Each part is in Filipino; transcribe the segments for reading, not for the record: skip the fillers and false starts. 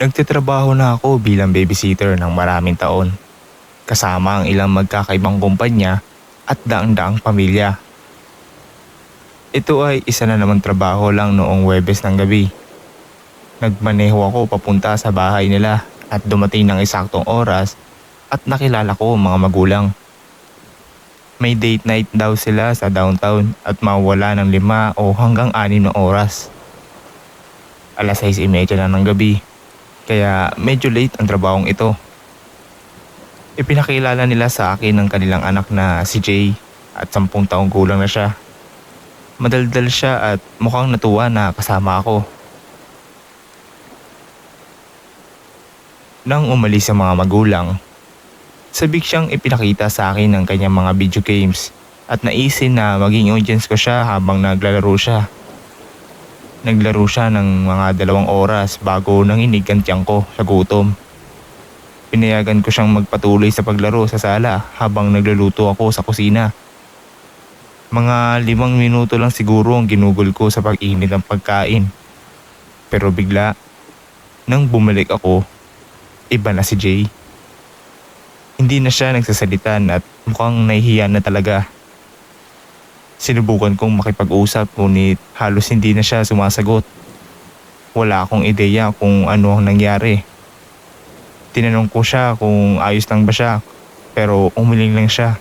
Nagtitrabaho na ako bilang babysitter ng maraming taon, kasama ang ilang magkakaibang kumpanya at daang-daang pamilya. Ito ay isa na namang trabaho lang noong Huwebes ng gabi. Nagmaneho ako papunta sa bahay nila at dumating ng eksaktong oras at nakilala ko ang mga magulang. May date night daw sila sa downtown at mawala ng 5 o hanggang 6 na oras. Alas 6:30 na ng gabi, kaya medyo late ang trabahong ito. Ipinakilala nila sa akin ng kanilang anak na si Jay at 10 taong gulang na siya. Madaldal siya at mukhang natuwa na kasama ako. Nang umalis ang mga magulang, sabik siyang ipinakita sa akin ng kanyang mga video games at naisin na maging audience ko siya habang naglalaro siya. Naglaro siya ng mga 2 oras bago nanginig ang tiyan ko sa gutom. Pinayagan ko siyang magpatuloy sa paglaro sa sala habang nagluluto ako sa kusina. Mga 5 minuto lang siguro ang ginugol ko sa pag-init ng pagkain. Pero bigla, nang bumalik ako, iba na si Jay. Hindi na siya nagsasalitan at mukhang nahihiya na talaga. Sinubukan kong makipag-usap ngunit halos hindi na siya sumasagot. Wala akong ideya kung ano ang nangyari. Tinanong ko siya kung ayos lang ba siya, pero umiling lang siya.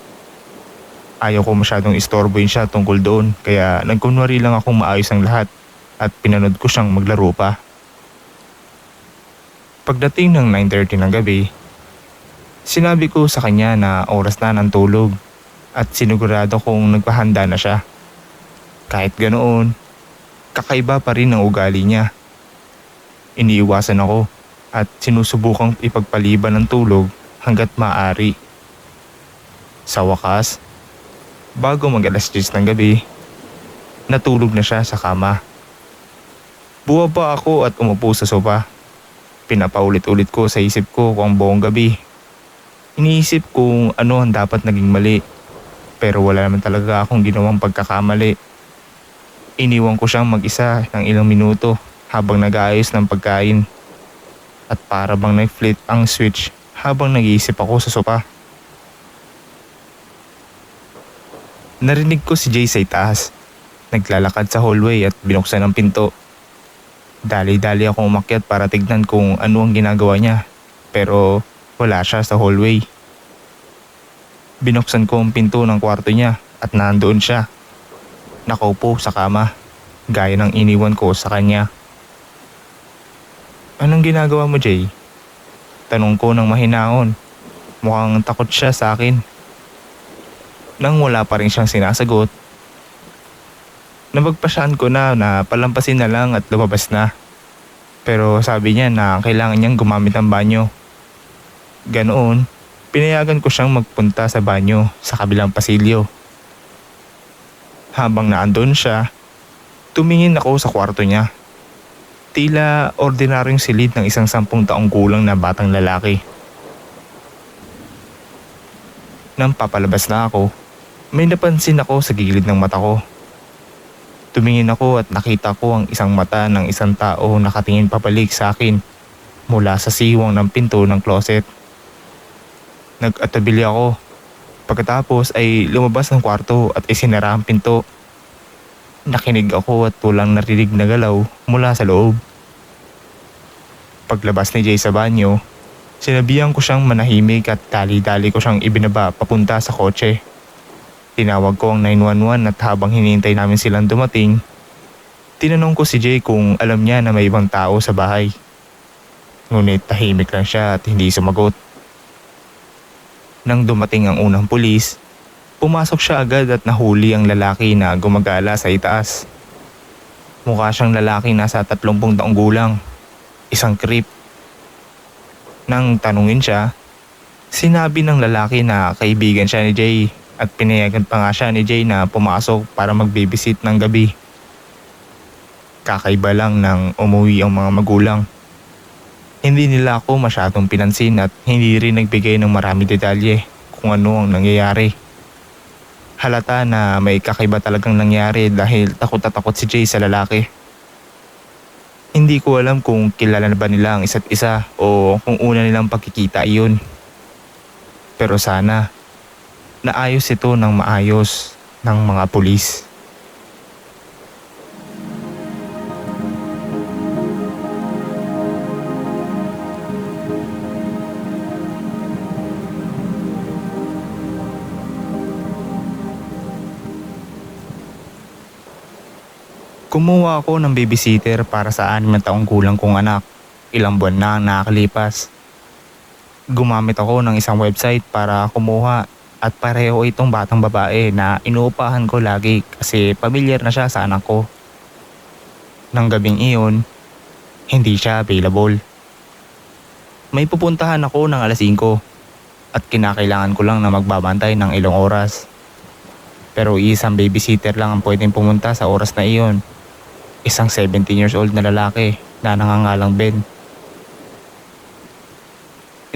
Ayaw ko masyadong istorbohin siya tungkol doon, kaya nagkunwari lang akong maayos ang lahat at pinanood ko siyang maglaro pa. Pagdating ng 9:30 ng gabi, sinabi ko sa kanya na oras na ng tulog at sinigurado kong nagpahanda na siya. Kahit ganoon, kakaiba pa rin ang ugali niya. Iniiwasan ako at sinusubukang ipagpaliban ng tulog hanggat maaari. Sa wakas, bago mag-alas 10 ng gabi, natulog na siya sa kama. Buwaba ako at umupo sa sofa. Pinapaulit-ulit ko sa isip ko kung buong gabi. Iniisip kung ano ang dapat naging mali, pero wala naman talaga akong ginawang pagkakamali. Iniwan ko siyang mag-isa ng ilang minuto habang nag-aayos ng pagkain. At para bang nag-flip ang switch habang nag-iisip ako sa sopa. Narinig ko si Jay sa itaas. Naglalakad sa hallway at binuksan ang pinto. Dali-dali akong umakyat para tignan kung ano ang ginagawa niya, pero wala siya sa hallway. Binuksan ko ang pinto ng kwarto niya at nandoon siya. Nakaupo sa kama, gaya ng iniwan ko sa kanya. "Anong ginagawa mo, Jay?" Tanong ko ng mahinahon. Mukhang takot siya sa akin. Nang wala pa rin siyang sinasagot, napagpasyaan ko na palampasin na lang at lumabas na. Pero sabi niya na kailangan niyang gumamit ng banyo. Ganoon, pinayagan ko siyang magpunta sa banyo sa kabilang pasilyo. Habang naandun siya, tumingin ako sa kwarto niya. Tila ordinaryong silid ng isang 10 taong gulang na batang lalaki. Nang papalabas na ako, may napansin ako sa gilid ng mata ko. Tumingin ako at nakita ko ang isang mata ng isang tao nakatingin pabalik sa akin mula sa siwang ng pinto ng closet. Nag-atabili ako. Pagkatapos ay lumabas ng kwarto at isinara ang pinto. Nakinig ako at walang narinig na galaw mula sa loob. Paglabas ni Jay sa banyo, sinabihan ko siyang manahimik at dali-dali ko siyang ibinaba papunta sa kotse. Tinawag ko ang 911 at habang hinihintay namin silang dumating, tinanong ko si Jay kung alam niya na may ibang tao sa bahay. Ngunit tahimik lang siya at hindi sumagot. Nang dumating ang unang pulis, pumasok siya agad at nahuli ang lalaki na gumagala sa itaas. Mukha siyang lalaki nasa 30 taong gulang, isang creep. Nang tanungin siya, sinabi ng lalaki na kaibigan siya ni Jay at pinayagan pa nga siya ni Jay na pumasok para mag-babysit ng gabi. Kakaiba lang nang umuwi ang mga magulang. Hindi nila ako masyadong pinansin at hindi rin nagbigay ng marami detalye kung ano ang nangyayari. Halata na may kakaiba talagang nangyari dahil takot na takot si Jay sa lalaki. Hindi ko alam kung kilala na ba nila ang isa't isa o kung una nilang pagkikita iyon. Pero sana, naayos ito ng maayos ng mga pulis. Kumuha ako ng babysitter para sa 6 na taong gulang kong anak. Ilang buwan na ang nakakalipas. Gumamit ako ng isang website para kumuha at pareho itong batang babae na inuupahan ko lagi kasi pamilyar na siya sa anak ko. Nang gabing iyon, hindi siya available. May pupuntahan ako ng alas 5 at kinakailangan ko lang na magbabantay ng ilang oras. Pero isang babysitter lang ang pwedeng pumunta sa oras na iyon. Isang 17 years old na lalaki na nangangalang Ben.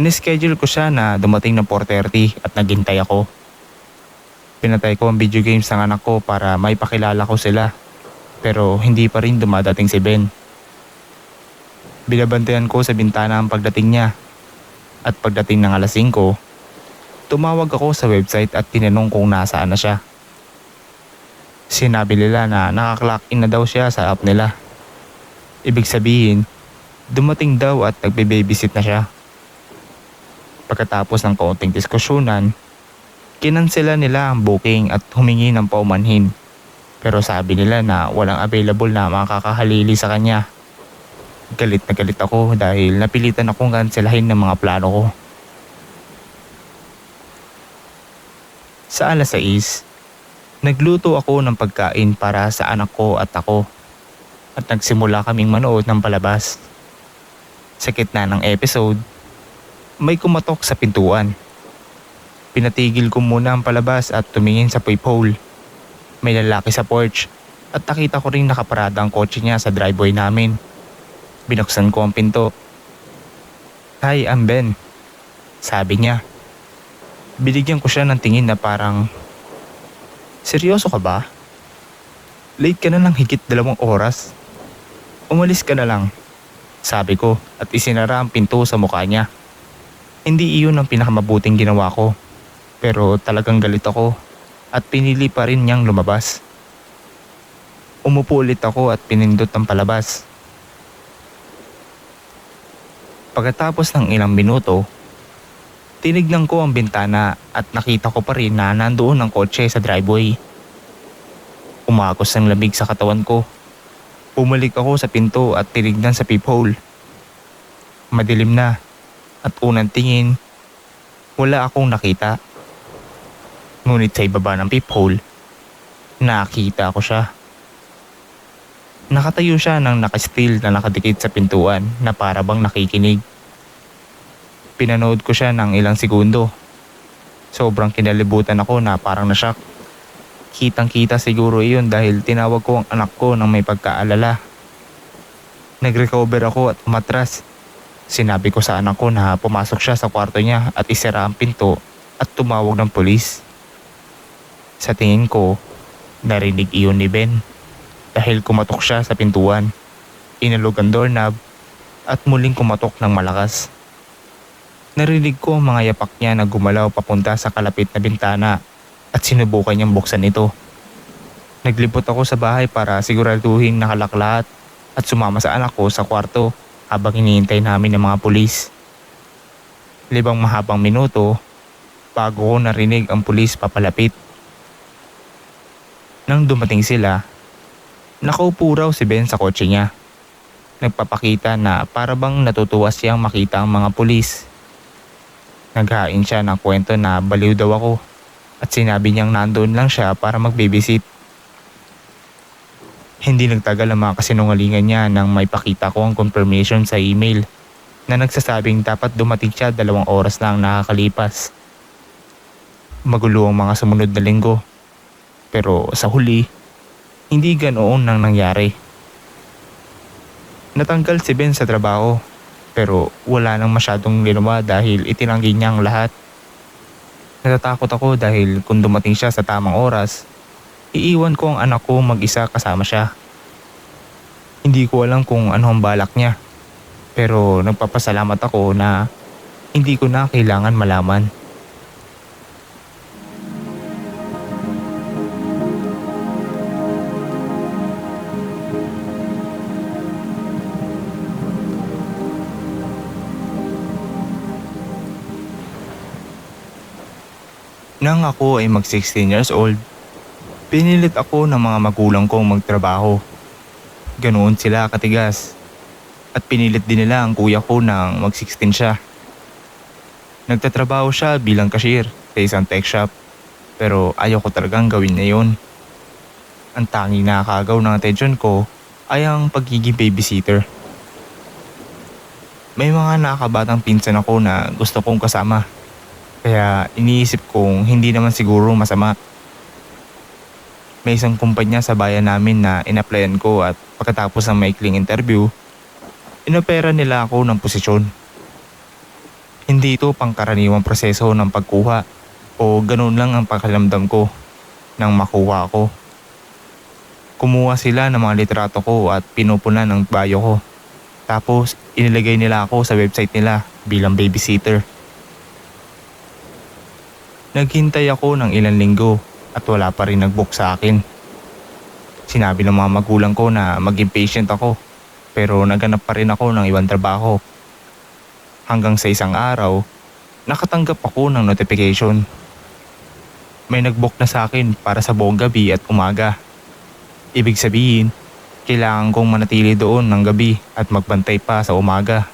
Inischedule ko siya na dumating ng 4:30 at naghintay ako. Pinatay ko ang video games ng anak ko para maipakilala ko sila. Pero hindi pa rin dumadating si Ben. Binabantayan ko sa bintana ang pagdating niya. At pagdating ng alas 5, tumawag ako sa website at tinanong kung nasaan na siya. Sinabi nila na nakaklock in na daw siya sa app nila. Ibig sabihin, dumating daw at nagbe-babysit na siya. Pagkatapos ng kaunting diskusyonan, kinansela nila ang booking at humingi ng paumanhin. Pero sabi nila na walang available na makakahalili sa kanya. Galit na galit ako dahil napilitan akong kanselahin ng mga plano ko. Sa alas 6, nagluto ako ng pagkain para sa anak ko at ako at nagsimula kaming manood ng palabas. Sa gitna ng episode, may kumatok sa pintuan. Pinatigil ko muna ang palabas at tumingin sa peephole. May lalaki sa porch at nakita ko ring nakaparada ang kotse niya sa driveway namin. Binuksan ko ang pinto. "Hi, I'm Ben," sabi niya. Binigyan ko siya ng tingin na parang, "Seryoso ka ba? Late ka na ng higit 2 oras. Umalis ka na lang," sabi ko at isinara ang pinto sa mukha niya. Hindi iyon ang pinakamabuting ginawa ko. Pero talagang galit ako at pinili pa rin niyang lumabas. Umupo ulit ako at pinindot ang palabas. Pagkatapos ng ilang minuto, tinignan ko ang bintana at nakita ko pa rin na nandoon ang kotse sa driveway. Umagos ng lamig sa katawan ko. Bumalik ako sa pinto at tinignan sa peephole. Madilim na at unang tingin, wala akong nakita. Ngunit sa ibaba ng peephole, nakita ko siya. Nakatayo siya ng nakastill na nakadikit sa pintuan na para bang nakikinig. Pinanood ko siya ng ilang segundo. Sobrang kinalibutan ako na parang nashock. Kitang-kita siguro iyon dahil tinawag ko ang anak ko ng may pagkaalala. Nag-recover ako at umatras. Sinabi ko sa anak ko na pumasok siya sa kwarto niya at isara ang pinto at tumawag ng pulis. Sa tingin ko, narinig iyon ni Ben dahil kumatok siya sa pintuan. Inalog ang doorknob at muling kumatok ng malakas. Narinig ko ang mga yapak niya na gumalaw papunta sa kalapit na bintana at sinubukan niyang buksan ito. Naglibot ako sa bahay para siguraduhin nakalak lahat at sumama sa anak ko sa kwarto habang hinihintay namin ng mga pulis. Libang mahabang minuto bago ko narinig ang pulis papalapit. Nang dumating sila, nakaupo raw si Ben sa kotse niya. Nagpapakita na para bang natutuwa siyang makita ang mga pulis. Naghain siya ng kwento na baliw daw ako at sinabi niyang nandoon lang siya para mag-babysit. Hindi nagtagal ang mga kasinungalingan niya nang may pakita ko ang confirmation sa email na nagsasabing dapat dumating siya 2 oras na ang nakakalipas. Magulo ang mga sumunod na linggo. Pero sa huli, hindi ganoon nang nangyari. Natanggal si Ben sa trabaho pero wala nang masyadong ginawa dahil itinanggi niya ang lahat. Natatakot ako dahil kung dumating siya sa tamang oras, iiwan ko ang anak ko mag-isa kasama siya. Hindi ko alam kung ano ang balak niya, pero nagpapasalamat ako na hindi ko na kailangan malaman. Nang ako ay mag 16 years old, pinilit ako ng mga magulang kong magtrabaho. Ganoon sila katigas. At pinilit din nila ang kuya ko nang mag 16 siya. Nagtatrabaho siya bilang cashier sa isang tech shop, pero ayaw ko talagang gawin na yun. Ang tanging nakakagaw ng atensyon ko ay ang pagiging babysitter. May mga nakakabatang pinsan ako na gusto kong kasama, kaya iniisip kong hindi naman siguro masama. May isang kumpanya sa bayan namin na in-applyan ko at pagkatapos ng maikling interview, inopera nila ako ng posisyon. Hindi ito pangkaraniwang proseso ng pagkuha o ganoon lang ang pakiramdam ko nang makuha ako. Kumuha sila ng mga litrato ko at pinupunan ng bio ko. Tapos inilagay nila ako sa website nila bilang babysitter. Naghintay ako ng ilang linggo at wala pa rin nag-book sa akin. Sinabi ng mga magulang ko na maging patient ako, pero naghanap pa rin ako ng ibang trabaho. Hanggang sa isang araw, nakatanggap ako ng notification. May nag-book na sa akin para sa buong gabi at umaga. Ibig sabihin, kailangan kong manatili doon ng gabi at magbantay pa sa umaga.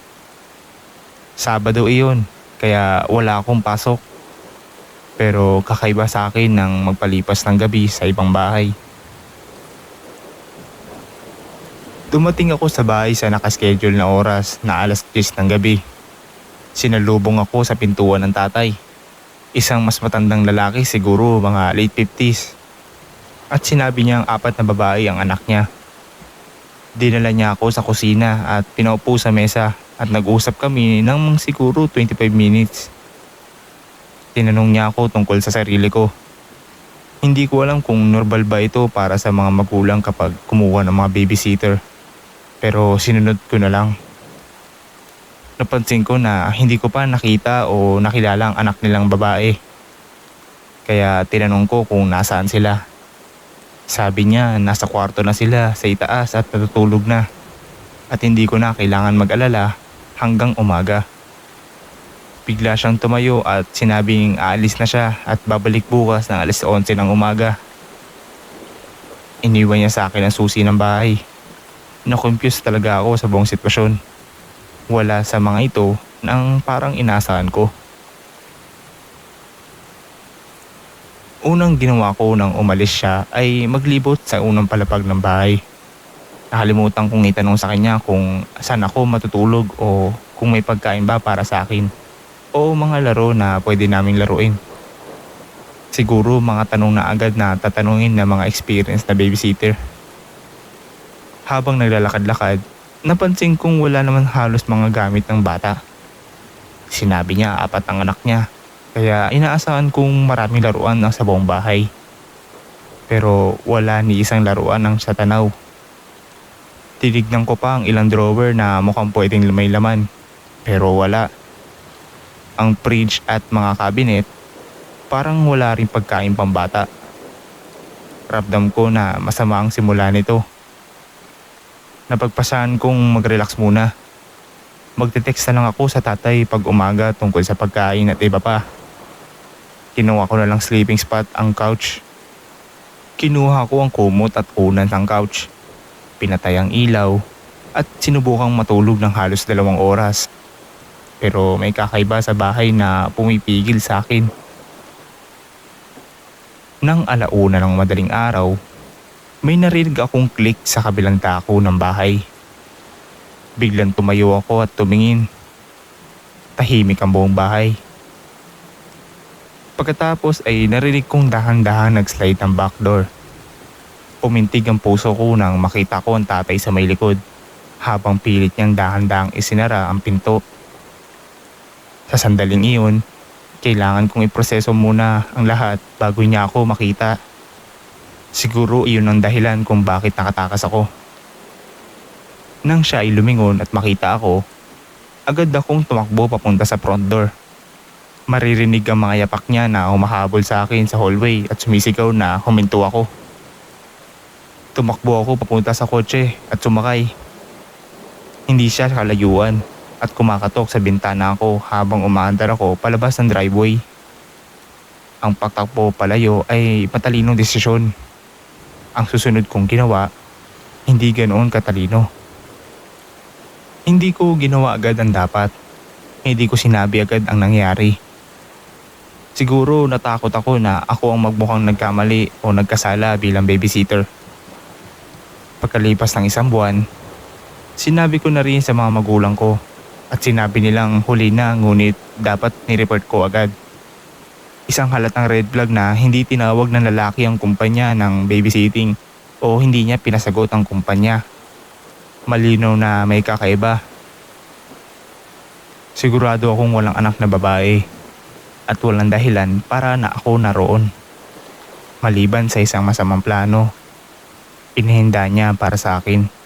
Sabado iyon, kaya wala akong pasok. Pero kakaiba sa akin nang magpalipas ng gabi sa ibang bahay. Dumating ako sa bahay sa nakaschedule na oras na alas 10 ng gabi. Sinalubong ako sa pintuan ng tatay. Isang mas matandang lalaki, siguro mga late 50s. At sinabi niya ang 4 na babae ang anak niya. Dinala niya ako sa kusina at pinaupo sa mesa at nag-usap kami ng siguro 25 minutes. Tinanong niya ako tungkol sa sarili ko. Hindi ko alam kung normal ba ito para sa mga magulang kapag kumuha ng mga babysitter. Pero sinunod ko na lang. Napansin ko na hindi ko pa nakita o nakilala ang anak nilang babae. Kaya tinanong ko kung nasaan sila. Sabi niya nasa kwarto na sila sa itaas at natutulog na. At hindi ko na kailangan mag-alala hanggang umaga. Bigla siyang tumayo at sinabing aalis na siya at babalik bukas ng alas 11 ng umaga. Iniwan niya sa akin ang susi ng bahay. Na-confuse talaga ako sa buong sitwasyon. Wala sa mga ito nang parang inaasahan ko. Unang ginawa ko nang umalis siya ay maglibot sa unang palapag ng bahay. Nakalimutan kong itanong sa kanya kung saan ako matutulog o kung may pagkain ba para sa akin o mga laro na pwede naming laruin. Siguro mga tanong na agad na tatanungin ng mga experienced na babysitter. Habang naglalakad-lakad, napansin kong wala naman halos mga gamit ng bata. Sinabi niya 4 ang anak niya, kaya inaasahan kong maraming laruan ang sa buong bahay. Pero wala ni isang laruan ang sa tanaw. Tinignan ko pa ang ilang drawer na mukhang pwedeng may laman, pero wala. Ang fridge at mga cabinet, parang wala rin pagkain pambata. Ramdam ko na masama ang simula nito. Napagpasahan kong mag-relax muna. Magte-text na lang ako sa tatay pag umaga tungkol sa pagkain at iba pa. Kinuha ko na lang sleeping spot ang couch. Kinuha ko ang kumot at unan ng couch. Pinatay ang ilaw at sinubukang matulog ng halos 2 oras. Pero may kakaiba sa bahay na pumipigil sa akin. Nang 1:00 ng madaling araw, may narinig akong click sa kabilang dako ng bahay. Biglang tumayo ako at tumingin. Tahimik ang buong bahay. Pagkatapos ay narinig kong dahan-dahan nag-slide ng back door. Pumintig ang puso ko nang makita ko ang tatay sa may likod habang pilit niyang dahan-dahang isinara ang pinto. Sa sandaling iyon, kailangan kong iproseso muna ang lahat bago niya ako makita. Siguro iyon ang dahilan kung bakit nakatakas ako. Nang siya ay lumingon at makita ako, agad akong tumakbo papunta sa front door. Maririnig ang mga yapak niya na humahabol sa akin sa hallway at sumisigaw na huminto ako. Tumakbo ako papunta sa kotse at sumakay. Hindi siya kalayuan at kumakatok sa bintana ko habang umaandar ako palabas ng driveway. Ang pagtakbo palayo ay matalinong desisyon. Ang susunod kong ginawa, hindi ganoon katalino. Hindi ko ginawa agad ang dapat. Hindi ko sinabi agad ang nangyari. Siguro natakot ako na ako ang magmukhang nagkamali o nagkasala bilang babysitter. Pagkalipas ng isang buwan, sinabi ko na rin sa mga magulang ko at sinabi nilang huli na ngunit dapat ni-report ko agad. Isang halatang red flag na hindi tinawag ng lalaki ang kumpanya ng babysitting o hindi niya pinasagot ang kumpanya. Malinaw na may kakaiba. Sigurado akong walang anak na babae at walang dahilan para na ako naroon. Maliban sa isang masamang plano, pinahanda niya para sa akin.